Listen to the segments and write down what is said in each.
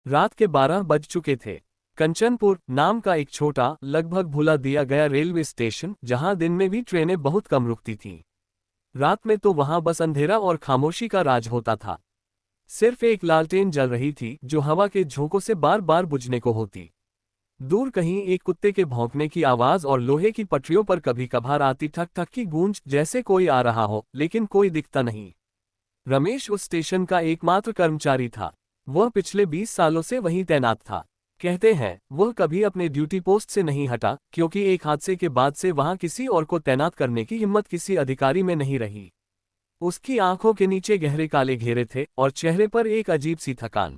रात के 12 बज चुके थे। कंचनपुर नाम का एक छोटा, लगभग भुला दिया गया रेलवे स्टेशन, जहां दिन में भी ट्रेनें बहुत कम रुकती थीं। रात में तो वहां बस अंधेरा और खामोशी का राज होता था। सिर्फ एक लालटेन जल रही थी, जो हवा के झोंकों से बार बार बुझने को होती। दूर कहीं एक कुत्ते के भौंकने की आवाज और लोहे की पटरियों पर कभी कभार आती ठक ठक की गूंज, जैसे कोई आ रहा हो, लेकिन कोई दिखता नहीं। रमेश उस स्टेशन का एकमात्र कर्मचारी था। वह पिछले 20 सालों से वहीं तैनात था। कहते हैं वह कभी अपने ड्यूटी पोस्ट से नहीं हटा, क्योंकि एक हादसे के बाद से वहां किसी और को तैनात करने की हिम्मत किसी अधिकारी में नहीं रही। उसकी आंखों के नीचे गहरे काले घेरे थे और चेहरे पर एक अजीब सी थकान।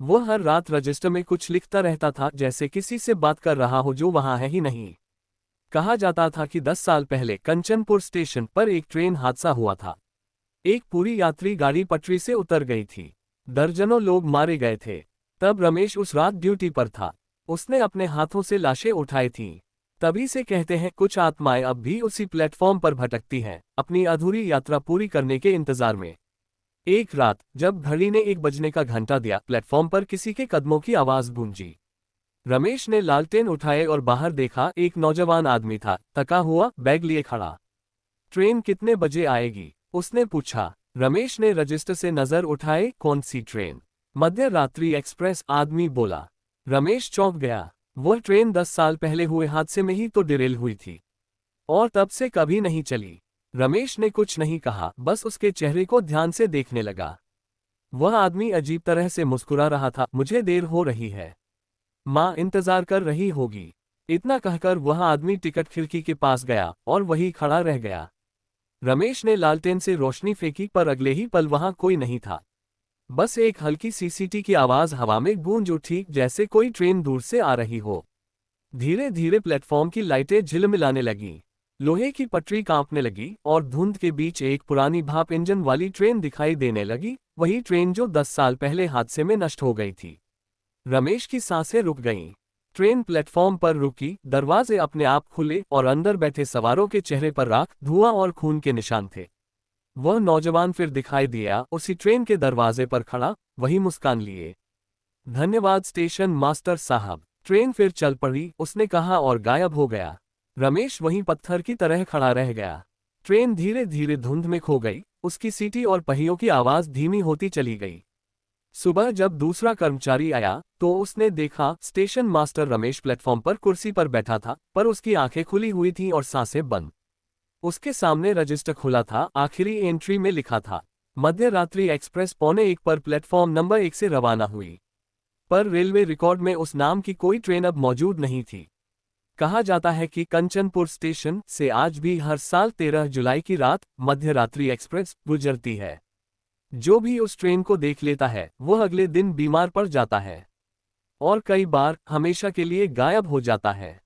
वह हर रात रजिस्टर में कुछ लिखता रहता था, जैसे किसी से बात कर रहा हो जो वहां है ही नहीं। कहा जाता था कि 10 साल पहले कंचनपुर स्टेशन पर एक ट्रेन हादसा हुआ था। एक पूरी यात्री गाड़ी पटरी से उतर गई थी। दर्जनों लोग मारे गए थे। तब रमेश उस रात ड्यूटी पर था। उसने अपने हाथों से लाशें उठाई थीं। तभी से कहते हैं कुछ आत्माएं अब भी उसी प्लेटफॉर्म पर भटकती हैं, अपनी अधूरी यात्रा पूरी करने के इंतजार में। एक रात जब घड़ी ने 1 बजने का घंटा दिया, प्लेटफॉर्म पर किसी के कदमों की आवाज गूंजी। रमेश ने लालटेन उठाए और बाहर देखा। एक नौजवान आदमी था, थका हुआ, बैग लिए खड़ा। ट्रेन कितने बजे आएगी? उसने पूछा। रमेश ने रजिस्टर से नजर उठाए। कौन सी ट्रेन? मध्य रात्रि एक्सप्रेस, आदमी बोला। रमेश चौंक गया। वह ट्रेन 10 साल पहले हुए हादसे में ही तो डिरेल हुई थी, और तब से कभी नहीं चली। रमेश ने कुछ नहीं कहा, बस उसके चेहरे को ध्यान से देखने लगा। वह आदमी अजीब तरह से मुस्कुरा रहा था। मुझे देर हो रही है, माँ इंतजार कर रही होगी। इतना कहकर वह आदमी टिकट खिड़की के पास गया और वहीं खड़ा रह गया। रमेश ने लालटेन से रोशनी फेंकी, पर अगले ही पल वहां कोई नहीं था। बस एक हल्की सीसीटी की आवाज हवा में गूंज उठी, जैसे कोई ट्रेन दूर से आ रही हो। धीरे धीरे प्लेटफॉर्म की लाइटें झिलमिलाने लगीं। लोहे की पटरी कांपने लगी और धुंध के बीच एक पुरानी भाप इंजन वाली ट्रेन दिखाई देने लगी। वही ट्रेन जो 10 साल पहले हादसे में नष्ट हो गई थी। रमेश की सांसें रुक गईं। ट्रेन प्लेटफॉर्म पर रुकी, दरवाजे अपने आप खुले और अंदर बैठे सवारों के चेहरे पर राख, धुआं और खून के निशान थे। वह नौजवान फिर दिखाई दिया, उसी ट्रेन के दरवाजे पर खड़ा, वही मुस्कान लिए। धन्यवाद स्टेशन मास्टर साहब। ट्रेन फिर चल पड़ी, उसने कहा, और गायब हो गया। रमेश वहीं पत्थर की तरह खड़ा रह गया। ट्रेन धीरे धीरे धुंध में खो गई। उसकी सीटी और पहियों की आवाज धीमी होती चली गई। सुबह जब दूसरा कर्मचारी आया तो उसने देखा स्टेशन मास्टर रमेश प्लेटफॉर्म पर कुर्सी पर बैठा था, पर उसकी आंखें खुली हुई थीं और सांसें बंद। उसके सामने रजिस्टर खुला था। आखिरी एंट्री में लिखा था, मध्य रात्रि एक्सप्रेस 1:15 पर प्लेटफॉर्म नंबर 1 से रवाना हुई। पर रेलवे रिकॉर्ड में उस नाम की कोई ट्रेन अब मौजूद नहीं थी। कहा जाता है कि कंचनपुर स्टेशन से आज भी हर साल 13 जुलाई की रात मध्य रात्रि एक्सप्रेस गुजरती है। जो भी उस ट्रेन को देख लेता है, वह अगले दिन बीमार पड़ जाता है और कई बार हमेशा के लिए गायब हो जाता है।